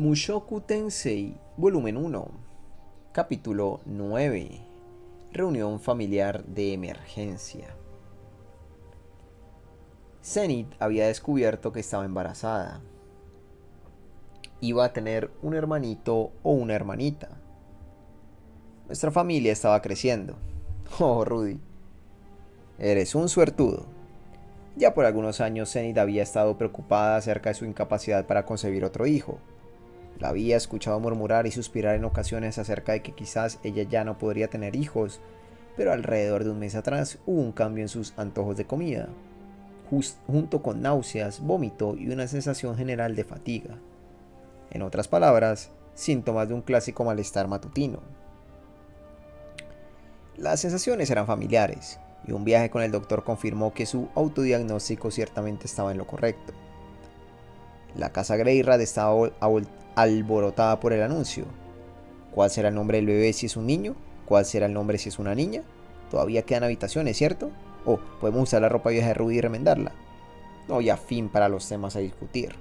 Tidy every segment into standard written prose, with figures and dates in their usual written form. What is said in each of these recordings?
Mushoku Tensei, volumen 1, capítulo 9. Reunión familiar de emergencia. Zenith había descubierto que estaba embarazada. Iba a tener un hermanito o una hermanita. Nuestra familia estaba creciendo. Oh, Rudy, eres un suertudo. Ya por algunos años Zenith había estado preocupada acerca de su incapacidad para concebir otro hijo. La había escuchado murmurar y suspirar en ocasiones acerca de que quizás ella ya no podría tener hijos, pero alrededor de un mes atrás hubo un cambio en sus antojos de comida, junto con náuseas, vómito y una sensación general de fatiga. En otras palabras, síntomas de un clásico malestar matutino. Las sensaciones eran familiares, y un viaje con el doctor confirmó que su autodiagnóstico ciertamente estaba en lo correcto. La casa Greyrat estaba alborotada por el anuncio. ¿Cuál será el nombre del bebé si es un niño? ¿Cuál será el nombre si es una niña? Todavía quedan habitaciones, ¿cierto? ¿O podemos usar la ropa vieja de Rudy y remendarla? No había fin para los temas a discutir.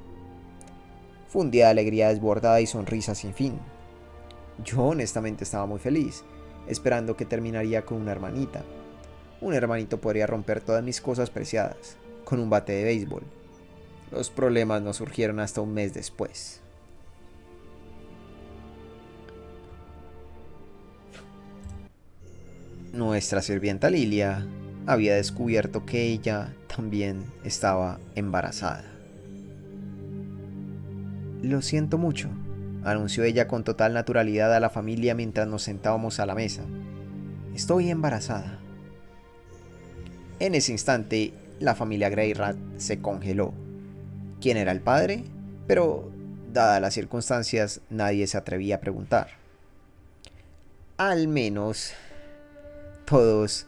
Fue un día de alegría desbordada y sonrisas sin fin. Yo honestamente estaba muy feliz, esperando que terminaría con una hermanita. Un hermanito podría romper todas mis cosas preciadas, con un bate de béisbol. Los problemas no surgieron hasta un mes después. Nuestra sirvienta Lilia había descubierto que ella también estaba embarazada. Lo siento mucho, anunció ella con total naturalidad a la familia mientras nos sentábamos a la mesa. Estoy embarazada. En ese instante, la familia Greyrat se congeló. ¿Quién era el padre? Pero, dadas las circunstancias, nadie se atrevía a preguntar. Al menos, todos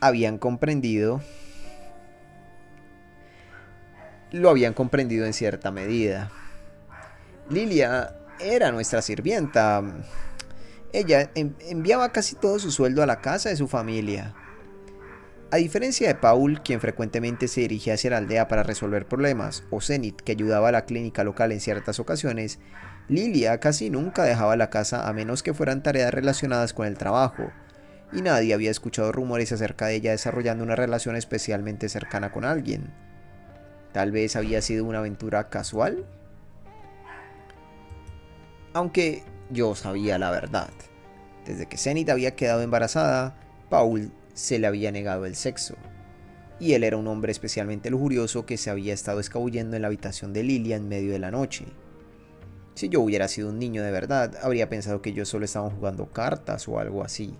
habían comprendido. Lo habían comprendido en cierta medida. Lilia era nuestra sirvienta. Ella enviaba casi todo su sueldo a la casa de su familia. A diferencia de Paul, quien frecuentemente se dirigía hacia la aldea para resolver problemas, o Zenith, que ayudaba a la clínica local en ciertas ocasiones, Lilia casi nunca dejaba la casa a menos que fueran tareas relacionadas con el trabajo, y nadie había escuchado rumores acerca de ella desarrollando una relación especialmente cercana con alguien. Tal vez había sido una aventura casual. Aunque yo sabía la verdad. Desde que Zenith había quedado embarazada, Paul se le había negado el sexo. Y él era un hombre especialmente lujurioso que se había estado escabullendo en la habitación de Lilia en medio de la noche. Si yo hubiera sido un niño de verdad, habría pensado que ellos solo estaban jugando cartas o algo así.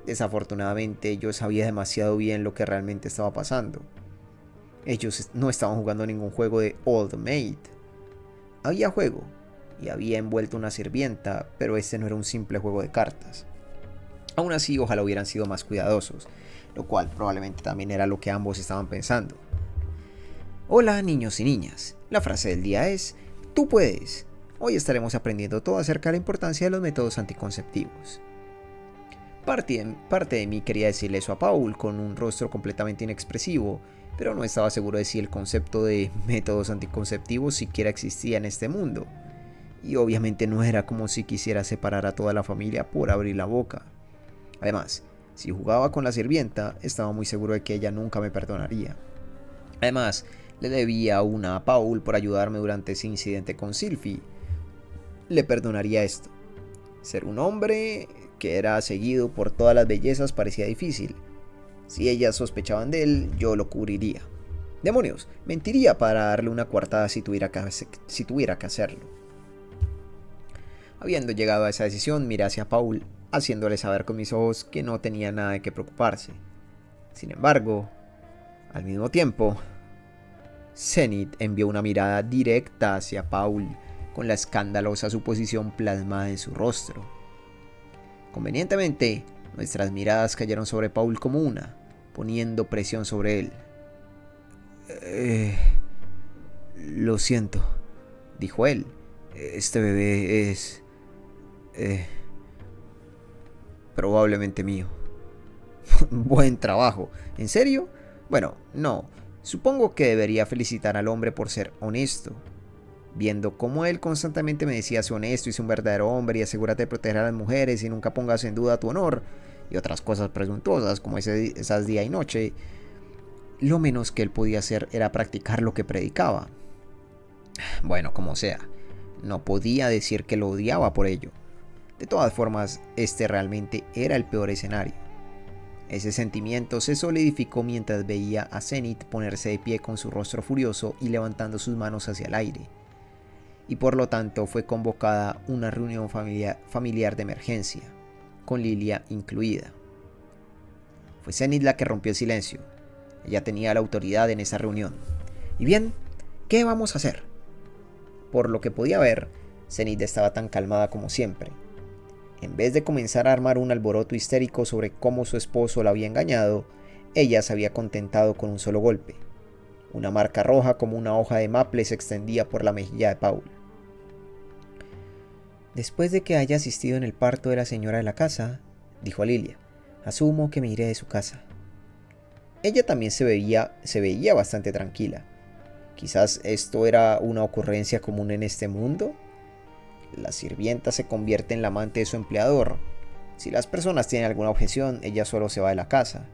Desafortunadamente, yo sabía demasiado bien lo que realmente estaba pasando. Ellos no estaban jugando ningún juego de Old Maid. Había juego, y había envuelto una sirvienta, pero este no era un simple juego de cartas. Aún así, ojalá hubieran sido más cuidadosos, lo cual probablemente también era lo que ambos estaban pensando. Hola, niños y niñas. La frase del día es: tú puedes. Hoy estaremos aprendiendo todo acerca de la importancia de los métodos anticonceptivos. Parte de mí quería decirle eso a Paul con un rostro completamente inexpresivo, pero no estaba seguro de si el concepto de métodos anticonceptivos siquiera existía en este mundo. Y obviamente no era como si quisiera separar a toda la familia por abrir la boca. Además, si jugaba con la sirvienta, estaba muy seguro de que ella nunca me perdonaría. Además, le debía una a Paul por ayudarme durante ese incidente con Sylphie. Le perdonaría esto. Ser un hombre que era seguido por todas las bellezas parecía difícil. Si ellas sospechaban de él, yo lo cubriría. Demonios, mentiría para darle una coartada si tuviera que hacerlo. Habiendo llegado a esa decisión, miré hacia Paul, haciéndole saber con mis ojos que no tenía nada de qué preocuparse. Sin embargo, al mismo tiempo, Zenith envió una mirada directa hacia Paul, con la escandalosa suposición plasmada en su rostro. Convenientemente, nuestras miradas cayeron sobre Paul como una, poniendo presión sobre él. Lo siento, dijo él. Este bebé es... probablemente mío. Buen trabajo. ¿En serio? Bueno, no. Supongo que debería felicitar al hombre por ser honesto. viendo cómo él constantemente me decía: sé honesto y sé un verdadero hombre y asegúrate de proteger a las mujeres y nunca pongas en duda tu honor, y otras cosas presuntuosas como esas día y noche, lo menos que él podía hacer era practicar lo que predicaba. Bueno, como sea, no podía decir que lo odiaba por ello. De todas formas, este realmente era el peor escenario. Ese sentimiento se solidificó mientras veía a Zenith ponerse de pie con su rostro furioso y levantando sus manos hacia el aire. Y por lo tanto fue convocada una reunión familiar de emergencia, con Lilia incluida. Fue Zenith la que rompió el silencio. Ella tenía la autoridad en esa reunión. Y bien, ¿qué vamos a hacer? Por lo que podía ver, Zenith estaba tan calmada como siempre. En vez de comenzar a armar un alboroto histérico sobre cómo su esposo la había engañado, ella se había contentado con un solo golpe. Una marca roja como una hoja de maple se extendía por la mejilla de Paul. Después de que haya asistido en el parto de la señora de la casa, dijo a Lilia, asumo que me iré de su casa. Ella también se veía bastante tranquila. Quizás esto era una ocurrencia común en este mundo. La sirvienta se convierte en la amante de su empleador. Si las personas tienen alguna objeción, ella solo se va de la casa.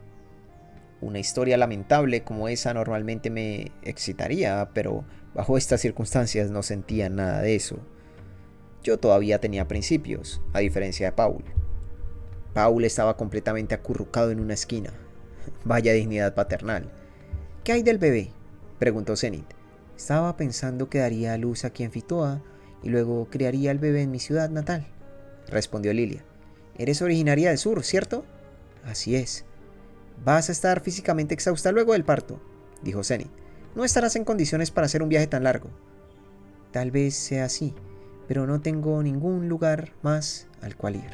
Una historia lamentable como esa normalmente me excitaría, pero bajo estas circunstancias no sentía nada de eso. Yo todavía tenía principios, a diferencia de Paul. Paul estaba completamente acurrucado en una esquina. Vaya dignidad paternal. ¿Qué hay del bebé?, preguntó Zenith. Estaba pensando que daría a luz aquí en Fitoa y luego criaría al bebé en mi ciudad natal, respondió Lilia. Eres originaria del sur, ¿cierto? Así es. Vas a estar físicamente exhausta luego del parto, dijo Zenith. No estarás en condiciones para hacer un viaje tan largo. Tal vez sea así, pero no tengo ningún lugar más al cual ir.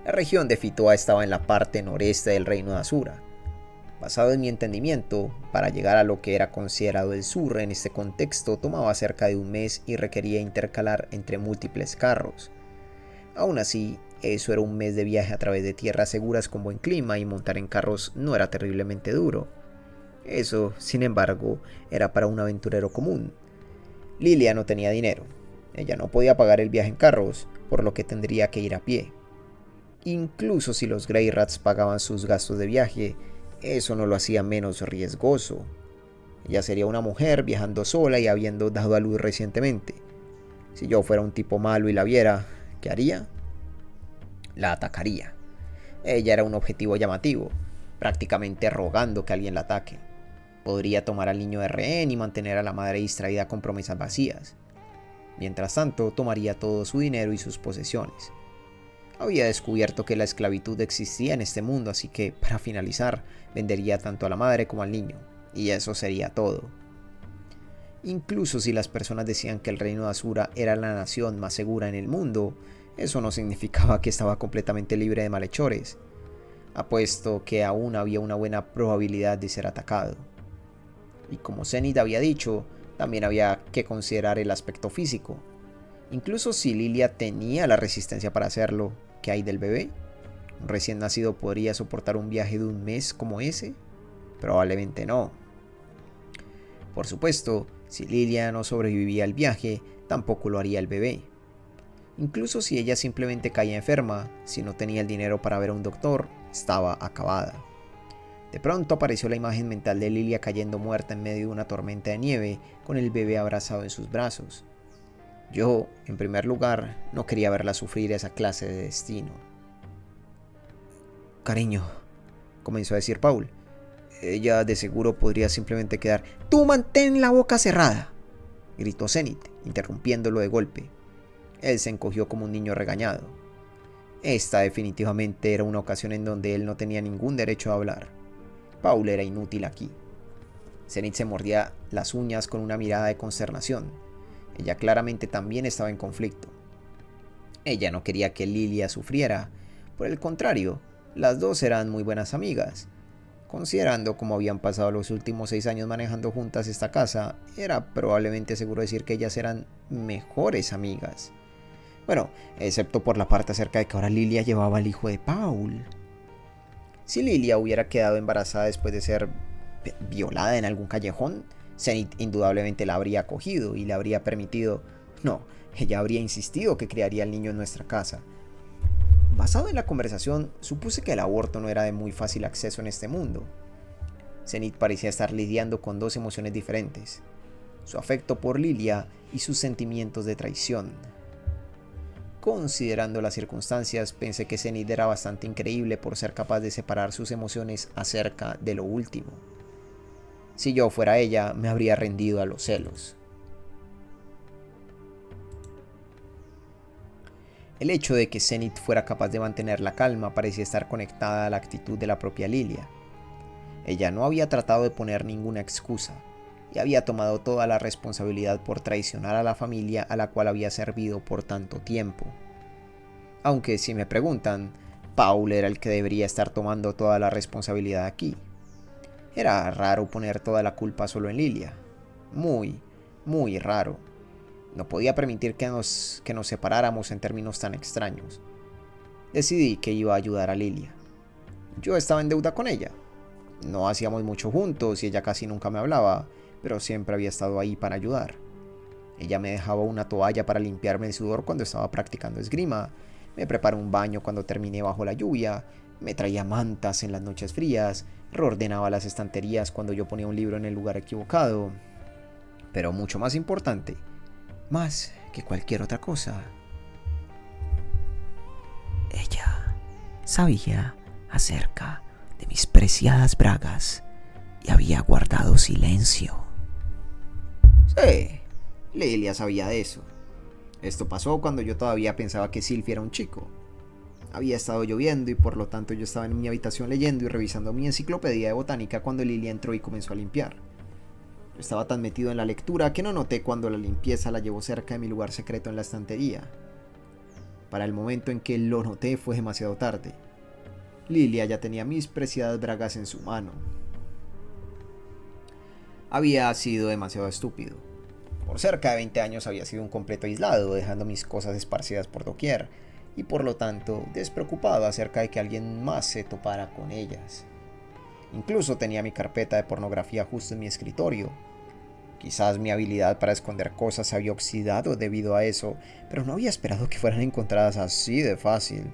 La región de Fitoa estaba en la parte noreste del reino de Asura. Basado en mi entendimiento, para llegar a lo que era considerado el sur en este contexto tomaba cerca de un mes y requería intercalar entre múltiples carros. Aún así, eso era un mes de viaje a través de tierras seguras con buen clima y montar en carros no era terriblemente duro. Eso, sin embargo, era para un aventurero común. Lilia no tenía dinero. Ella no podía pagar el viaje en carros, por lo que tendría que ir a pie. Incluso si los Grey Rats pagaban sus gastos de viaje, eso no lo hacía menos riesgoso. Ella sería una mujer viajando sola y habiendo dado a luz recientemente. Si yo fuera un tipo malo y la viera, ¿qué haría? La atacaría. Ella era un objetivo llamativo, prácticamente rogando que alguien la ataque. Podría tomar al niño de rehén y mantener a la madre distraída con promesas vacías. Mientras tanto, tomaría todo su dinero y sus posesiones. Había descubierto que la esclavitud existía en este mundo, así que, para finalizar, vendería tanto a la madre como al niño, y eso sería todo. Incluso si las personas decían que el reino de Asura era la nación más segura en el mundo, eso no significaba que estaba completamente libre de malhechores. Apuesto que aún había una buena probabilidad de ser atacado. Y como Zenith había dicho, también había que considerar el aspecto físico. Incluso si Lilia tenía la resistencia para hacerlo, ¿qué hay del bebé? ¿Un recién nacido podría soportar un viaje de un mes como ese? Probablemente no. Por supuesto, si Lilia no sobrevivía al viaje, tampoco lo haría el bebé. Incluso si ella simplemente caía enferma, si no tenía el dinero para ver a un doctor, estaba acabada. De pronto apareció la imagen mental de Lilia cayendo muerta en medio de una tormenta de nieve, con el bebé abrazado en sus brazos. Yo, en primer lugar, no quería verla sufrir esa clase de destino. Cariño, comenzó a decir Paul. Ella de seguro podría simplemente quedar. ¡Tú mantén la boca cerrada!, gritó Zenith, interrumpiéndolo de golpe. Él se encogió como un niño regañado. Esta definitivamente era una ocasión en donde él no tenía ningún derecho a hablar. Paul era inútil aquí. Zenith se mordía las uñas con una mirada de consternación. Ella claramente también estaba en conflicto. Ella no quería que Lilia sufriera. Por el contrario, las dos eran muy buenas amigas. Considerando cómo habían pasado los últimos 6 años manejando juntas esta casa, era probablemente seguro decir que ellas eran mejores amigas. Bueno, excepto por la parte acerca de que ahora Lilia llevaba al hijo de Paul. Si Lilia hubiera quedado embarazada después de ser violada en algún callejón, Zenith indudablemente la habría acogido y le habría permitido... No, ella habría insistido que criaría al niño en nuestra casa. Basado en la conversación, supuse que el aborto no era de muy fácil acceso en este mundo. Zenith parecía estar lidiando con dos emociones diferentes: su afecto por Lilia y sus sentimientos de traición. Considerando las circunstancias, pensé que Zenith era bastante increíble por ser capaz de separar sus emociones acerca de lo último. Si yo fuera ella, me habría rendido a los celos. El hecho de que Zenith fuera capaz de mantener la calma parecía estar conectada a la actitud de la propia Lilia. Ella no había tratado de poner ninguna excusa y había tomado toda la responsabilidad por traicionar a la familia a la cual había servido por tanto tiempo. Aunque, si me preguntan, Paul era el que debería estar tomando toda la responsabilidad aquí. Era raro poner toda la culpa solo en Lilia. Muy, muy raro. No podía permitir que nos separáramos en términos tan extraños. Decidí que iba a ayudar a Lilia. Yo estaba en deuda con ella. No hacíamos mucho juntos y ella casi nunca me hablaba, pero siempre había estado ahí para ayudar. Ella me dejaba una toalla para limpiarme el sudor cuando estaba practicando esgrima, me preparó un baño cuando terminé bajo la lluvia, me traía mantas en las noches frías, reordenaba las estanterías cuando yo ponía un libro en el lugar equivocado. Pero mucho más importante, más que cualquier otra cosa, ella sabía acerca de mis preciadas bragas y había guardado silencio. Sí, Lilia sabía de eso. Esto pasó cuando yo todavía pensaba que Sylvie era un chico. Había estado lloviendo y por lo tanto yo estaba en mi habitación leyendo y revisando mi enciclopedia de botánica cuando Lilia entró y comenzó a limpiar. Yo estaba tan metido en la lectura que no noté cuando la limpieza la llevó cerca de mi lugar secreto en la estantería. Para el momento en que lo noté fue demasiado tarde. Lilia ya tenía mis preciadas bragas en su mano. Había sido demasiado estúpido. Por cerca de 20 años había sido un completo aislado, dejando mis cosas esparcidas por doquier, y por lo tanto despreocupado acerca de que alguien más se topara con ellas. Incluso tenía mi carpeta de pornografía justo en mi escritorio. Quizás mi habilidad para esconder cosas se había oxidado debido a eso, pero no había esperado que fueran encontradas así de fácil.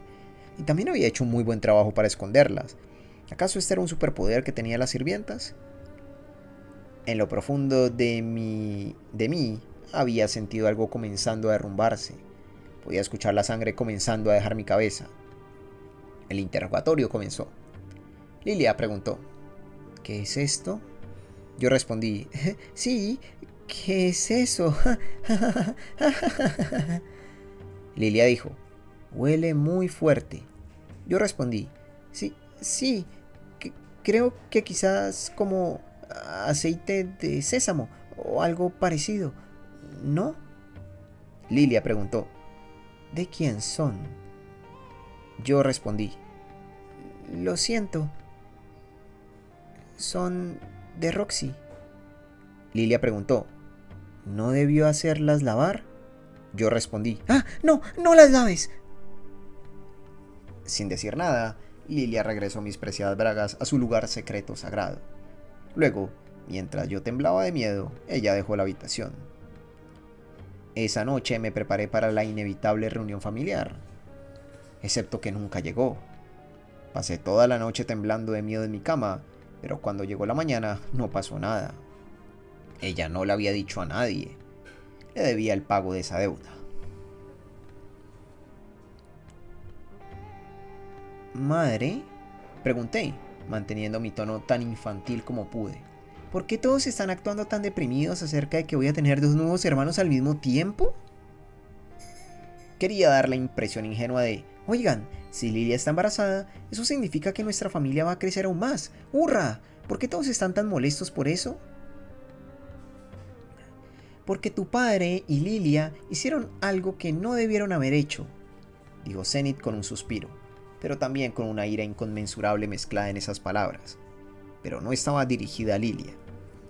Y también había hecho un muy buen trabajo para esconderlas. ¿Acaso este era un superpoder que tenían las sirvientas? En lo profundo de mí había sentido algo comenzando a derrumbarse. Podía escuchar la sangre comenzando a dejar mi cabeza. El interrogatorio comenzó. Lilia preguntó: ¿qué es esto? Yo respondí: sí, ¿qué es eso? Lilia dijo: huele muy fuerte. Yo respondí: sí, creo que quizás como aceite de sésamo o algo parecido, ¿no? Lilia preguntó: ¿de quién son? Yo respondí: lo siento, son de Roxy. Lilia preguntó: ¿no debió hacerlas lavar? Yo respondí: no las laves. Sin decir nada, Lilia regresó mis preciadas bragas a su lugar secreto sagrado. Luego, mientras yo temblaba de miedo, ella dejó la habitación. Esa noche me preparé para la inevitable reunión familiar, excepto que nunca llegó. Pasé toda la noche temblando de miedo en mi cama, pero cuando llegó la mañana no pasó nada. Ella no le había dicho a nadie. Le debía el pago de esa deuda. ¿Madre?, pregunté, manteniendo mi tono tan infantil como pude. ¿Por qué todos están actuando tan deprimidos acerca de que voy a tener dos nuevos hermanos al mismo tiempo? Quería dar la impresión ingenua de: oigan, si Lilia está embarazada, eso significa que nuestra familia va a crecer aún más. ¡Hurra! ¿Por qué todos están tan molestos por eso? Porque tu padre y Lilia hicieron algo que no debieron haber hecho, dijo Zenith con un suspiro, pero también con una ira inconmensurable mezclada en esas palabras. Pero no estaba dirigida a Lilia.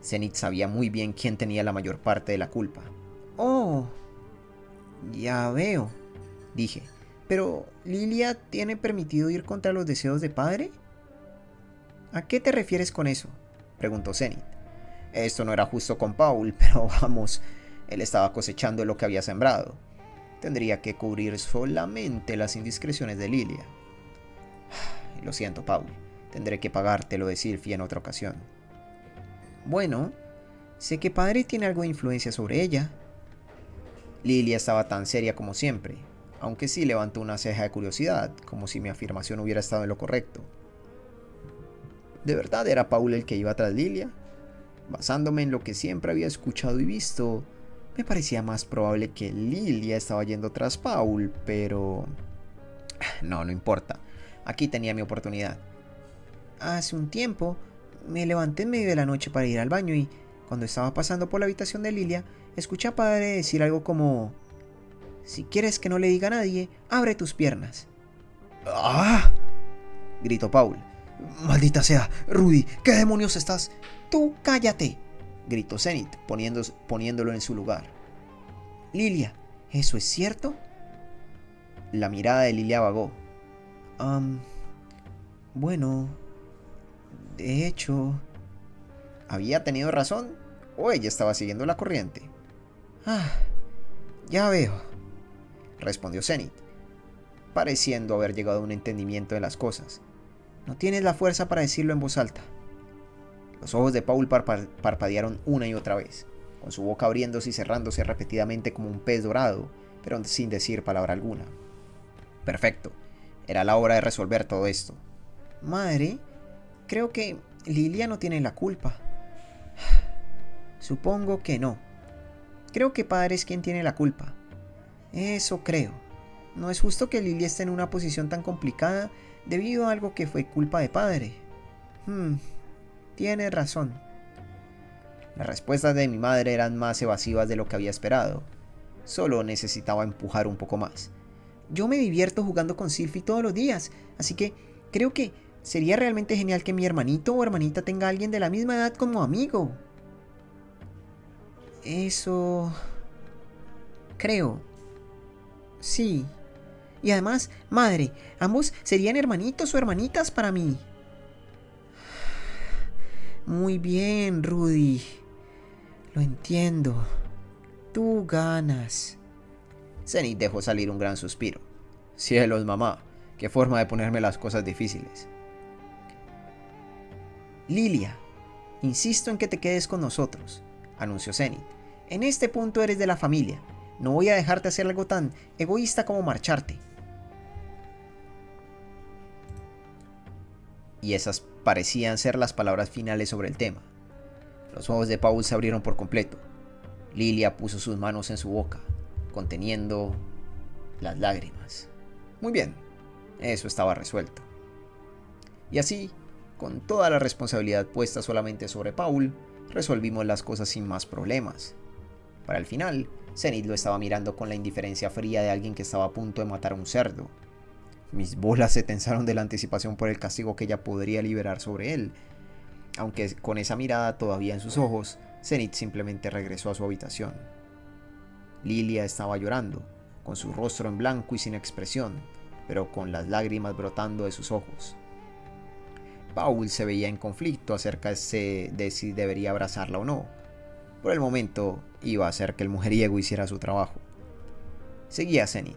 Zenith sabía muy bien quién tenía la mayor parte de la culpa. Oh, ya veo, dije. ¿Pero Lilia tiene permitido ir contra los deseos de padre? ¿A qué te refieres con eso?, preguntó Zenith. Esto no era justo con Paul, pero vamos, él estaba cosechando lo que había sembrado. Tendría que cubrir solamente las indiscreciones de Lilia. Lo siento, Paul. Tendré que pagártelo de Sylvie en otra ocasión. Bueno, sé que padre tiene algo de influencia sobre ella. Lilia estaba tan seria como siempre, aunque sí levantó una ceja de curiosidad, como si mi afirmación hubiera estado en lo correcto. ¿De verdad era Paul el que iba tras Lilia? Basándome en lo que siempre había escuchado y visto, me parecía más probable que Lilia estaba yendo tras Paul, pero... No importa. Aquí tenía mi oportunidad. Hace un tiempo me levanté en medio de la noche para ir al baño y, cuando estaba pasando por la habitación de Lilia, escuché a padre decir algo como: si quieres que no le diga a nadie, abre tus piernas. ¡Ah! Gritó Paul. ¡Maldita sea! Rudy, ¿qué demonios estás? ¡Tú cállate!, gritó Zenith, poniéndolo en su lugar. Lilia, ¿eso es cierto? La mirada de Lilia vagó. Bueno, de hecho... ¿Había tenido razón o ella estaba siguiendo la corriente? Ya veo, respondió Zenith, pareciendo haber llegado a un entendimiento de las cosas. No tienes la fuerza para decirlo en voz alta. Los ojos de Paul parpadearon una y otra vez, con su boca abriéndose y cerrándose repetidamente como un pez dorado, pero sin decir palabra alguna. Perfecto, era la hora de resolver todo esto. Madre, creo que Lilia no tiene la culpa. Supongo que no. Creo que padre es quien tiene la culpa. Eso creo. No es justo que Lilia esté en una posición tan complicada debido a algo que fue culpa de padre. Tienes razón. Las respuestas de mi madre eran más evasivas de lo que había esperado. Solo necesitaba empujar un poco más. Yo me divierto jugando con Sylvie todos los días, así que creo que sería realmente genial que mi hermanito o hermanita tenga a alguien de la misma edad como amigo. Eso... creo. Sí. Y además, madre, ambos serían hermanitos o hermanitas para mí. Muy bien, Rudy. Lo entiendo. Tú ganas. Zenith dejó salir un gran suspiro. Cielos, mamá. Qué forma de ponerme las cosas difíciles. Lilia, insisto en que te quedes con nosotros, anunció Zenith. En este punto eres de la familia. No voy a dejarte hacer algo tan egoísta como marcharte. Y esas parecían ser las palabras finales sobre el tema. Los ojos de Paul se abrieron por completo. Lilia puso sus manos en su boca, conteniendo las lágrimas. Muy bien, eso estaba resuelto. Y así, con toda la responsabilidad puesta solamente sobre Paul, resolvimos las cosas sin más problemas. Para el final, Zenith lo estaba mirando con la indiferencia fría de alguien que estaba a punto de matar a un cerdo. Mis bolas se tensaron de la anticipación por el castigo que ella podría liberar sobre él. Aunque con esa mirada todavía en sus ojos, Zenith simplemente regresó a su habitación. Lilia estaba llorando, con su rostro en blanco y sin expresión, pero con las lágrimas brotando de sus ojos. Paul se veía en conflicto acerca de si debería abrazarla o no. Por el momento, iba a hacer que el mujeriego hiciera su trabajo. Seguía a Zenith.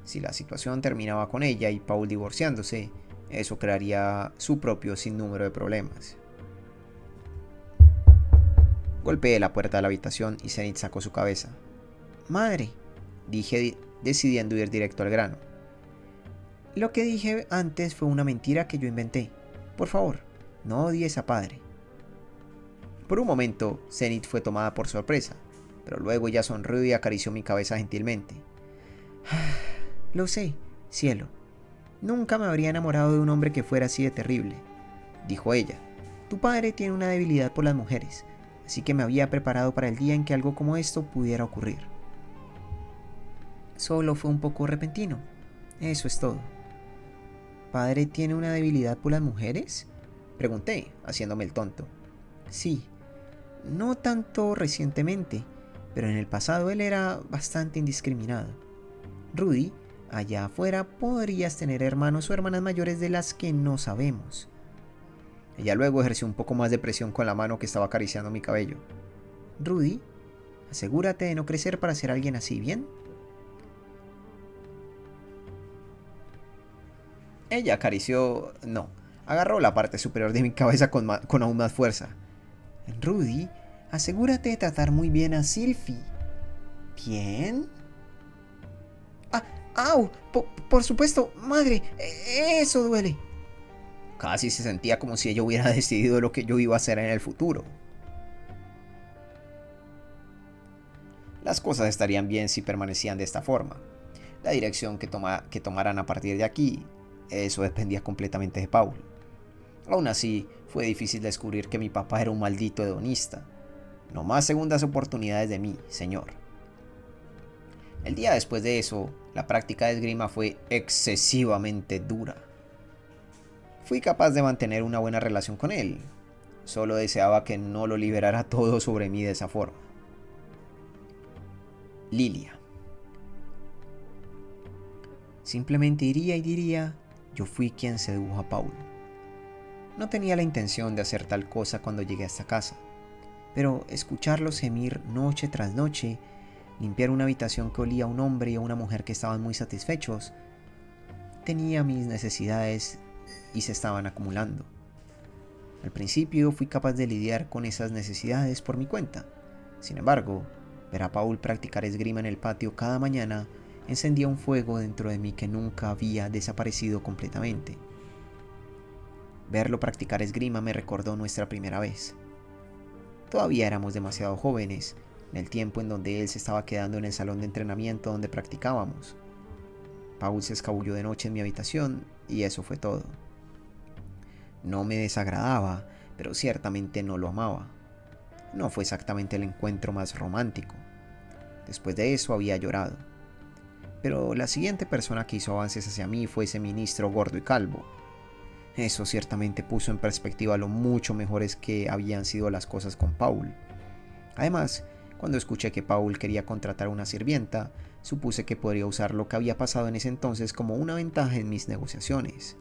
Si la situación terminaba con ella y Paul divorciándose, eso crearía su propio sinnúmero de problemas. Golpeé la puerta de la habitación y Zenith sacó su cabeza. Madre, dije, decidiendo ir directo al grano. Lo que dije antes fue una mentira que yo inventé. Por favor, no odies a padre. Por un momento, Zenith fue tomada por sorpresa, pero luego ella sonrió y acarició mi cabeza gentilmente. Lo sé, cielo. Nunca me habría enamorado de un hombre que fuera así de terrible, dijo ella. Tu padre tiene una debilidad por las mujeres, así que me había preparado para el día en que algo como esto pudiera ocurrir. Solo fue un poco repentino. Eso es todo. ¿Padre tiene una debilidad por las mujeres?, pregunté, haciéndome el tonto. Sí, no tanto recientemente, pero en el pasado él era bastante indiscriminado. Rudy, allá afuera podrías tener hermanos o hermanas mayores de las que no sabemos. Ella luego ejerció un poco más de presión con la mano que estaba acariciando mi cabello. Rudy, asegúrate de no crecer para ser alguien así, ¿bien? Ella acarició... no, agarró la parte superior de mi cabeza con aún más fuerza. Rudy, asegúrate de tratar muy bien a Sylphie. ¿Bien? ¡Ah! ¡Au! Por supuesto, madre, eso duele. Casi se sentía como si ella hubiera decidido lo que yo iba a hacer en el futuro. Las cosas estarían bien si permanecían de esta forma. La dirección que tomaran a partir de aquí, eso dependía completamente de Paul. Aún así, fue difícil descubrir que mi papá era un maldito hedonista. No más segundas oportunidades de mí, señor. El día después de eso, la práctica de esgrima fue excesivamente dura. Fui capaz de mantener una buena relación con él. Solo deseaba que no lo liberara todo sobre mí de esa forma. Lilia. Simplemente iría y diría, yo fui quien sedujo a Paul. No tenía la intención de hacer tal cosa cuando llegué a esta casa, pero escucharlos gemir noche tras noche, limpiar una habitación que olía a un hombre y a una mujer que estaban muy satisfechos, tenía mis necesidades y se estaban acumulando. Al principio fui capaz de lidiar con esas necesidades por mi cuenta. Sin embargo, ver a Paul practicar esgrima en el patio cada mañana encendía un fuego dentro de mí que nunca había desaparecido completamente. Verlo practicar esgrima me recordó nuestra primera vez. Todavía éramos demasiado jóvenes, en el tiempo en donde él se estaba quedando en el salón de entrenamiento donde practicábamos. Paul se escabulló de noche en mi habitación y eso fue todo. No me desagradaba, pero ciertamente no lo amaba. No fue exactamente el encuentro más romántico. Después de eso había llorado. Pero la siguiente persona que hizo avances hacia mí fue ese ministro gordo y calvo. Eso ciertamente puso en perspectiva lo mucho mejores que habían sido las cosas con Paul. Además, cuando escuché que Paul quería contratar a una sirvienta, supuse que podría usar lo que había pasado en ese entonces como una ventaja en mis negociaciones.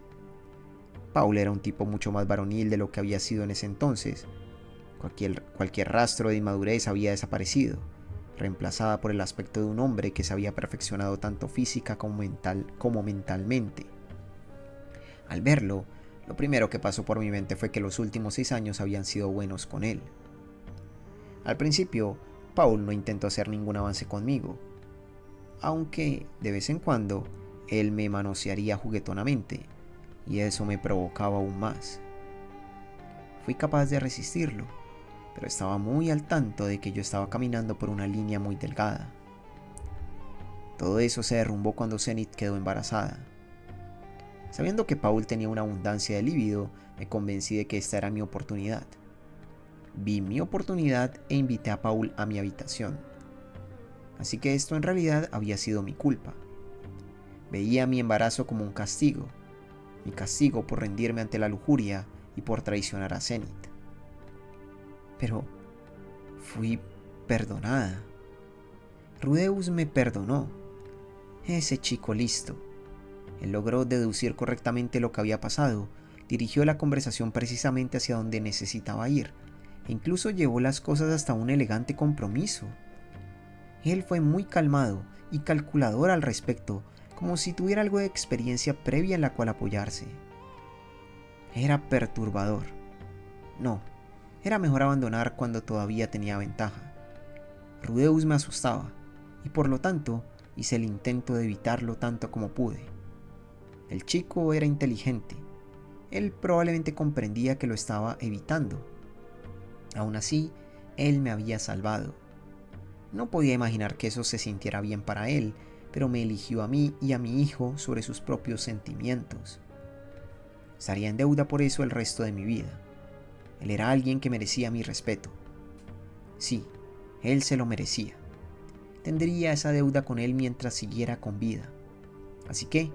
Paul era un tipo mucho más varonil de lo que había sido en ese entonces. Cualquier rastro de inmadurez había desaparecido, reemplazada por el aspecto de un hombre que se había perfeccionado tanto física como mentalmente. Al verlo, lo primero que pasó por mi mente fue que los últimos 6 años habían sido buenos con él. Al principio, Paul no intentó hacer ningún avance conmigo, aunque de vez en cuando él me manosearía juguetonamente, y eso me provocaba aún más. Fui capaz de resistirlo, pero estaba muy al tanto de que yo estaba caminando por una línea muy delgada. Todo eso se derrumbó cuando Zenith quedó embarazada. Sabiendo que Paul tenía una abundancia de líbido, me convencí de que esta era mi oportunidad. Vi mi oportunidad e invité a Paul a mi habitación. Así que esto en realidad había sido mi culpa. Veía mi embarazo como un castigo, mi castigo por rendirme ante la lujuria y por traicionar a Zenith. Pero fui perdonada. Rudeus me perdonó. Ese chico listo. Él logró deducir correctamente lo que había pasado, dirigió la conversación precisamente hacia donde necesitaba ir, e incluso llevó las cosas hasta un elegante compromiso. Él fue muy calmado y calculador al respecto, como si tuviera algo de experiencia previa en la cual apoyarse. Era perturbador. No, era mejor abandonar cuando todavía tenía ventaja. Rudeus me asustaba, y por lo tanto hice el intento de evitarlo tanto como pude. El chico era inteligente. Él probablemente comprendía que lo estaba evitando. Aún así, él me había salvado. No podía imaginar que eso se sintiera bien para él, pero me eligió a mí y a mi hijo sobre sus propios sentimientos. Estaría en deuda por eso el resto de mi vida. Él era alguien que merecía mi respeto. Sí, él se lo merecía. Tendría esa deuda con él mientras siguiera con vida. Así que,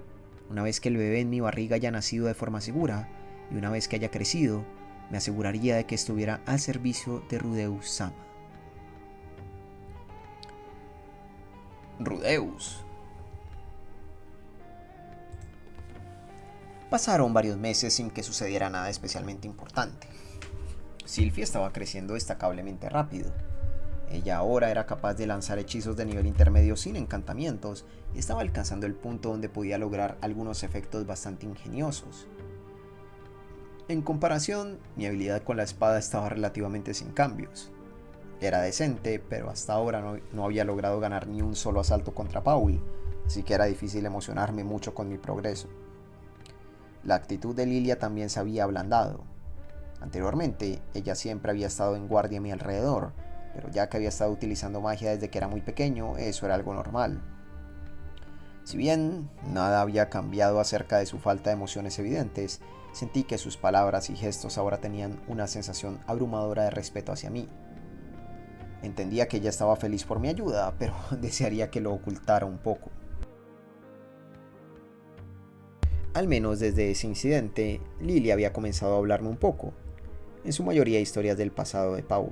una vez que el bebé en mi barriga haya nacido de forma segura, y una vez que haya crecido, me aseguraría de que estuviera al servicio de Rudeus Sama. Rudeus. Pasaron varios meses sin que sucediera nada especialmente importante. Sylvie estaba creciendo destacablemente rápido. Ella ahora era capaz de lanzar hechizos de nivel intermedio sin encantamientos y estaba alcanzando el punto donde podía lograr algunos efectos bastante ingeniosos. En comparación, mi habilidad con la espada estaba relativamente sin cambios. Era decente, pero hasta ahora no había logrado ganar ni un solo asalto contra Paul, así que era difícil emocionarme mucho con mi progreso. La actitud de Lilia también se había ablandado. Anteriormente, ella siempre había estado en guardia a mi alrededor, pero ya que había estado utilizando magia desde que era muy pequeño, eso era algo normal. Si bien nada había cambiado acerca de su falta de emociones evidentes, sentí que sus palabras y gestos ahora tenían una sensación abrumadora de respeto hacia mí. Entendía que ella estaba feliz por mi ayuda, pero desearía que lo ocultara un poco. Al menos desde ese incidente, Lily había comenzado a hablarme un poco, en su mayoría historias del pasado de Paul.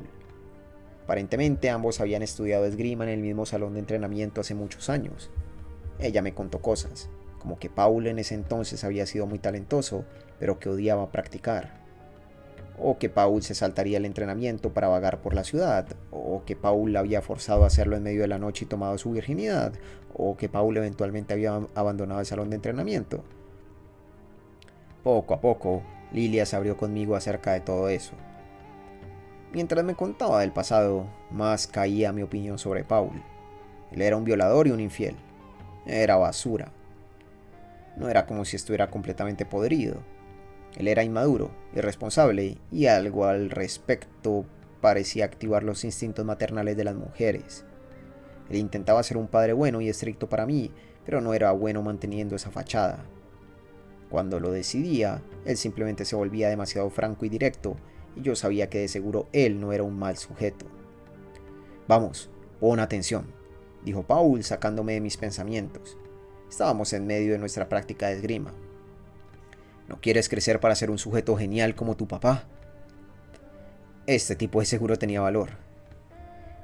Aparentemente ambos habían estudiado esgrima en el mismo salón de entrenamiento hace muchos años. Ella me contó cosas, como que Paul en ese entonces había sido muy talentoso, pero que odiaba practicar. O que Paul se saltaría el entrenamiento para vagar por la ciudad, o que Paul la había forzado a hacerlo en medio de la noche y tomado su virginidad, o que Paul eventualmente había abandonado el salón de entrenamiento. Poco a poco, Lilia se abrió conmigo acerca de todo eso. Mientras me contaba del pasado, más caía mi opinión sobre Paul. Él era un violador y un infiel. Era basura. No era como si estuviera completamente podrido. Él era inmaduro, irresponsable y algo al respecto parecía activar los instintos maternales de las mujeres. Él intentaba ser un padre bueno y estricto para mí, pero no era bueno manteniendo esa fachada. Cuando lo decidía, él simplemente se volvía demasiado franco y directo, y yo sabía que de seguro él no era un mal sujeto. Vamos, pon atención, dijo Paul sacándome de mis pensamientos. Estábamos en medio de nuestra práctica de esgrima. ¿No quieres crecer para ser un sujeto genial como tu papá? Este tipo de seguro tenía valor.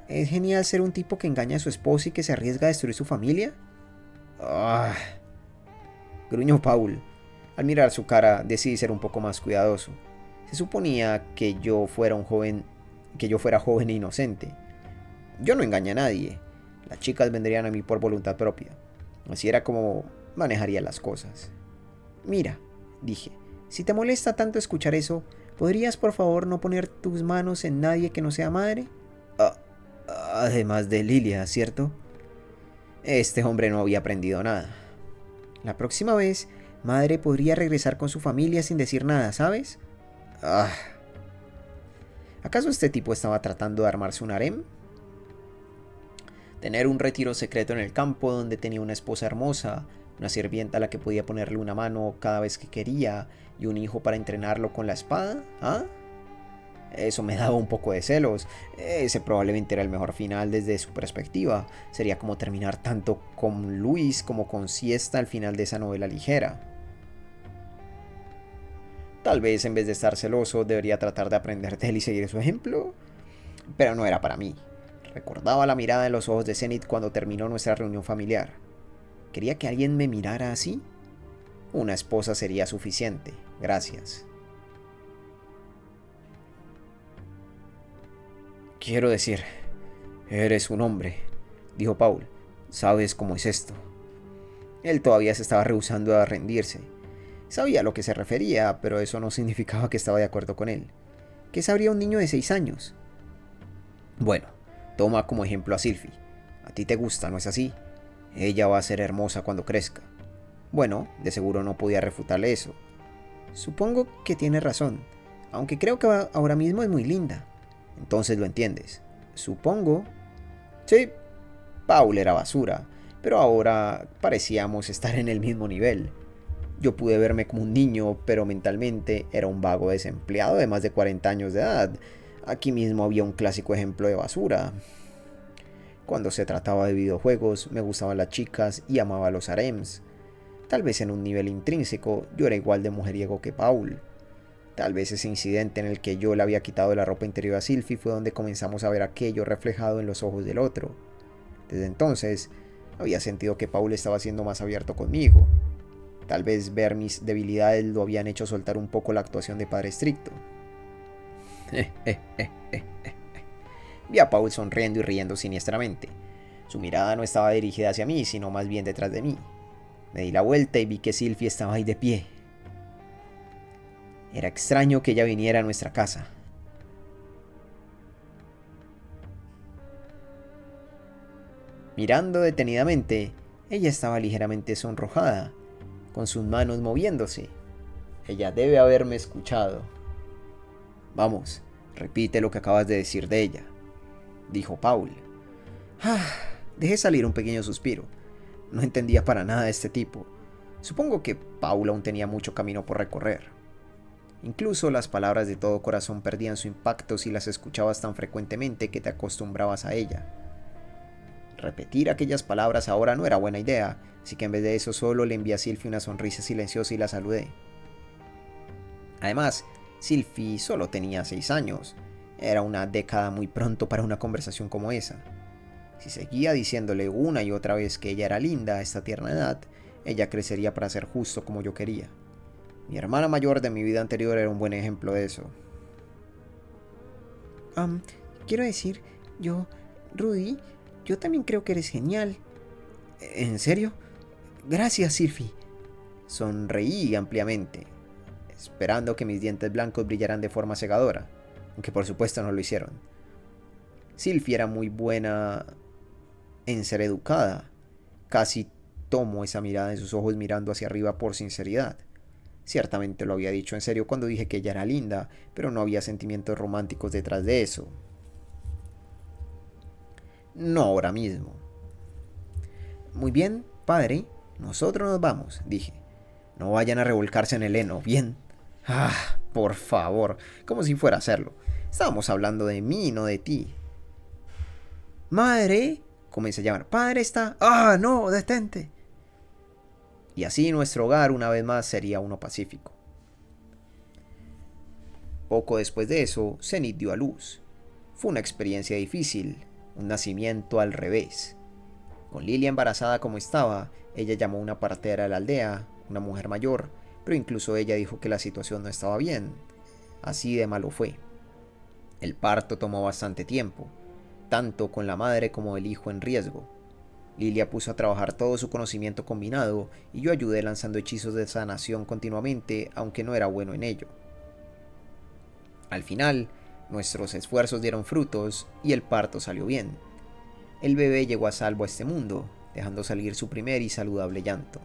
¿Es genial ser un tipo que engaña a su esposa y que se arriesga a destruir su familia? ¡Ah! Gruñó Paul. Al mirar su cara, decidí ser un poco más cuidadoso. Se suponía que yo fuera joven e inocente. Yo no engañé a nadie. Las chicas vendrían a mí por voluntad propia. Así era como manejaría las cosas. Mira, dije, si te molesta tanto escuchar eso, ¿podrías por favor no poner tus manos en nadie que no sea madre? Además de Lilia, ¿cierto? Este hombre no había aprendido nada. La próxima vez, madre podría regresar con su familia sin decir nada, ¿sabes? ¿Acaso este tipo estaba tratando de armarse un harem? Tener un retiro secreto en el campo donde tenía una esposa hermosa, una sirvienta a la que podía ponerle una mano cada vez que quería y un hijo para entrenarlo con la espada, ¿ah? Eso me daba un poco de celos. Ese probablemente era el mejor final desde su perspectiva. Sería como terminar tanto con Luis como con Siesta al final de esa novela ligera. Tal vez en vez de estar celoso debería tratar de aprender de él y seguir su ejemplo. Pero no era para mí. Recordaba la mirada en los ojos de Zenith cuando terminó nuestra reunión familiar. ¿Quería que alguien me mirara así? Una esposa sería suficiente, gracias. Quiero decir, eres un hombre, dijo Paul. ¿Sabes cómo es esto? Él todavía se estaba rehusando a rendirse. Sabía a lo que se refería, pero eso no significaba que estaba de acuerdo con él. ¿Qué sabría un niño de 6 años? Bueno, toma como ejemplo a Sylvie. A ti te gusta, ¿no es así? Ella va a ser hermosa cuando crezca. Bueno, de seguro no podía refutarle eso. Supongo que tiene razón, aunque creo que ahora mismo es muy linda. Entonces lo entiendes. Supongo. Sí, Paul era basura, pero ahora parecíamos estar en el mismo nivel. Yo pude verme como un niño, pero mentalmente era un vago desempleado de más de 40 años de edad. Aquí mismo había un clásico ejemplo de basura. Cuando se trataba de videojuegos, me gustaban las chicas y amaba los harems. Tal vez en un nivel intrínseco yo era igual de mujeriego que Paul. Tal vez ese incidente en el que yo le había quitado la ropa interior a Sylvie fue donde comenzamos a ver aquello reflejado en los ojos del otro. Desde entonces, había sentido que Paul estaba siendo más abierto conmigo. Tal vez ver mis debilidades lo habían hecho soltar un poco la actuación de padre estricto. Vi a Paul sonriendo y riendo siniestramente. Su mirada no estaba dirigida hacia mí, sino más bien detrás de mí. Me di la vuelta y vi que Sylvie estaba ahí de pie. Era extraño que ella viniera a nuestra casa. Mirando detenidamente, ella estaba ligeramente sonrojada, con sus manos moviéndose. Ella debe haberme escuchado. Vamos, repite lo que acabas de decir de ella, dijo Paul. Dejé salir un pequeño suspiro. No entendía para nada a este tipo. Supongo que Paul aún tenía mucho camino por recorrer. Incluso las palabras de todo corazón perdían su impacto si las escuchabas tan frecuentemente que te acostumbrabas a ella. Repetir aquellas palabras ahora no era buena idea, así que en vez de eso solo le envié a Sylvie una sonrisa silenciosa y la saludé. Además, Sylvie solo tenía 6 años. Era una década muy pronto para una conversación como esa. Si seguía diciéndole una y otra vez que ella era linda a esta tierna edad, ella crecería para ser justo como yo quería. Mi hermana mayor de mi vida anterior era un buen ejemplo de eso. Quiero decir, Rudy, yo también creo que eres genial. ¿En serio? Gracias, Sylvie. Sonreí ampliamente, esperando que mis dientes blancos brillaran de forma cegadora, aunque por supuesto no lo hicieron. Sylvie era muy buena en ser educada. Casi tomo esa mirada en sus ojos mirando hacia arriba por sinceridad. Ciertamente lo había dicho en serio cuando dije que ella era linda, pero no había sentimientos románticos detrás de eso. No ahora mismo. Muy bien, padre, nosotros nos vamos, dije. No vayan a revolcarse en el heno, ¿bien? Por favor, como si fuera a hacerlo. Estábamos hablando de mí, no de ti. Madre, comencé a llamar. Padre está... no, detente. Y así nuestro hogar una vez más sería uno pacífico. Poco después de eso, Zenith dio a luz. Fue una experiencia difícil, un nacimiento al revés. Con Lilia embarazada como estaba, ella llamó a una partera de la aldea, una mujer mayor, pero incluso ella dijo que la situación no estaba bien. Así de malo fue. El parto tomó bastante tiempo, tanto con la madre como el hijo en riesgo. Lilia puso a trabajar todo su conocimiento combinado y yo ayudé lanzando hechizos de sanación continuamente, aunque no era bueno en ello. Al final, nuestros esfuerzos dieron frutos y el parto salió bien. El bebé llegó a salvo a este mundo, dejando salir su primer y saludable llanto.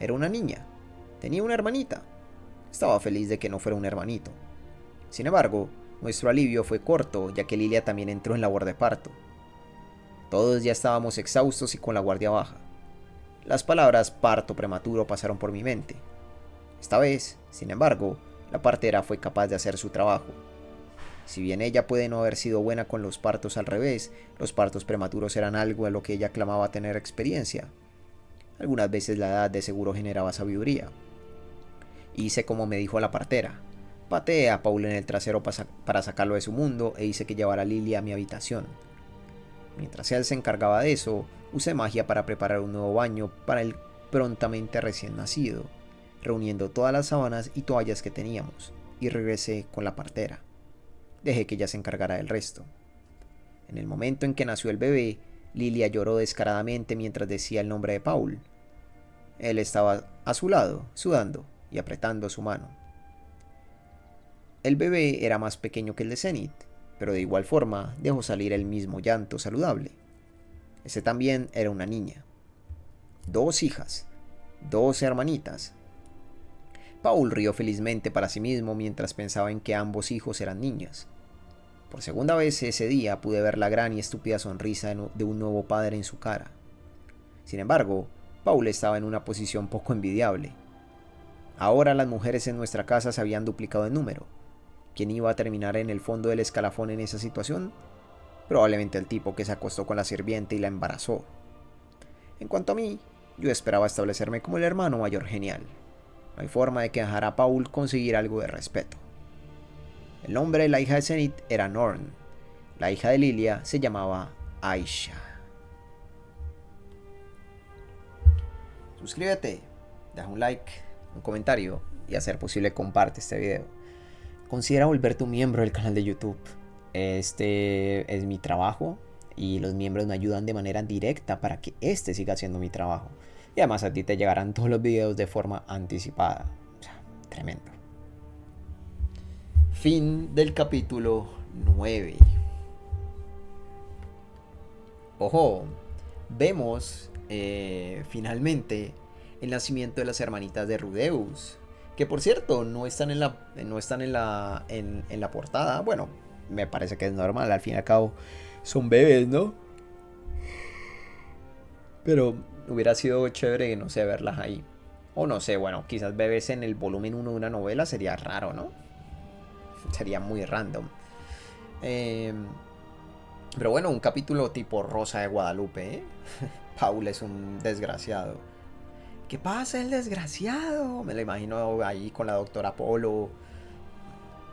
Era una niña. Tenía una hermanita. Estaba feliz de que no fuera un hermanito. Sin embargo, nuestro alivio fue corto, ya que Lilia también entró en labor de parto. Todos ya estábamos exhaustos y con la guardia baja. Las palabras parto prematuro pasaron por mi mente. Esta vez, sin embargo, la partera fue capaz de hacer su trabajo. Si bien ella puede no haber sido buena con los partos al revés, los partos prematuros eran algo a lo que ella clamaba tener experiencia. Algunas veces la edad de seguro generaba sabiduría. Hice como me dijo la partera. Pateé a Paul en el trasero para sacarlo de su mundo e hice que llevara a Lilia a mi habitación. Mientras él se encargaba de eso, usé magia para preparar un nuevo baño para el prontamente recién nacido, reuniendo todas las sábanas y toallas que teníamos, y regresé con la partera. Dejé que ella se encargara del resto. En el momento en que nació el bebé, Lilia lloró descaradamente mientras decía el nombre de Paul. Él estaba a su lado, sudando y apretando su mano. El bebé era más pequeño que el de Zenith, pero de igual forma dejó salir el mismo llanto saludable. Ese también era una niña. 2 hijas, 2 hermanitas. Paul rió felizmente para sí mismo mientras pensaba en que ambos hijos eran niñas. Por segunda vez ese día pude ver la gran y estúpida sonrisa de un nuevo padre en su cara. Sin embargo, Paul estaba en una posición poco envidiable. Ahora las mujeres en nuestra casa se habían duplicado en número. ¿Quién iba a terminar en el fondo del escalafón en esa situación? Probablemente el tipo que se acostó con la sirvienta y la embarazó. En cuanto a mí, yo esperaba establecerme como el hermano mayor genial. No hay forma de que dejara a Paul conseguir algo de respeto. El nombre de la hija de Zenith era Norn. La hija de Lilia se llamaba Aisha. Suscríbete, deja un like, un comentario y a ser posible comparte este video. Considera volverte un miembro del canal de YouTube. Este es mi trabajo y los miembros me ayudan de manera directa para que este siga siendo mi trabajo. Y además a ti te llegarán todos los videos de forma anticipada. O sea, tremendo. Fin del capítulo 9. Ojo, vemos finalmente el nacimiento de las hermanitas de Rudeus. Que por cierto, no están en la portada. Bueno, me parece que es normal, al fin y al cabo son bebés, ¿no? Pero hubiera sido chévere, no sé, verlas ahí. O no sé, bueno, quizás bebés en el volumen 1 de una novela sería raro, ¿no? Sería muy random. Eh, pero bueno, un capítulo tipo Rosa de Guadalupe, ¿eh? Paul es un desgraciado. ¿Qué pasa el desgraciado? Me lo imagino ahí con la doctora Polo.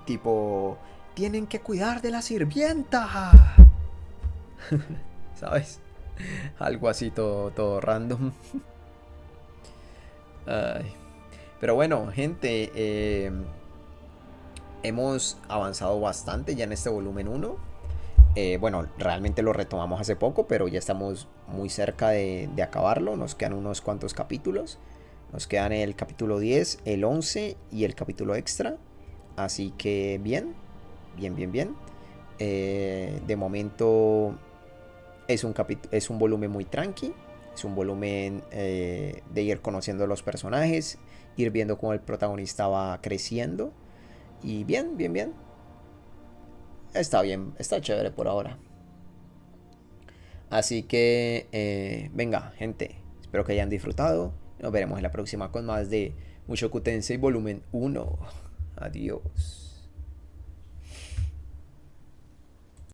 Tipo, tienen que cuidar de la sirvienta. ¿Sabes? Algo así todo random. Ay. Pero bueno, gente, hemos avanzado bastante ya en este volumen 1. Bueno, realmente lo retomamos hace poco, pero ya estamos muy cerca de acabarlo. Nos quedan unos cuantos capítulos. Nos quedan el capítulo 10, el 11 y el capítulo extra. Así que bien, bien. De momento es un volumen muy tranqui. Es un volumen de ir conociendo los personajes, ir viendo cómo el protagonista va creciendo. Y bien. Está bien, está chévere por ahora. Así que, venga, gente. Espero que hayan disfrutado. Nos veremos en la próxima con más de Mushoku Tensei Volumen 1. Adiós.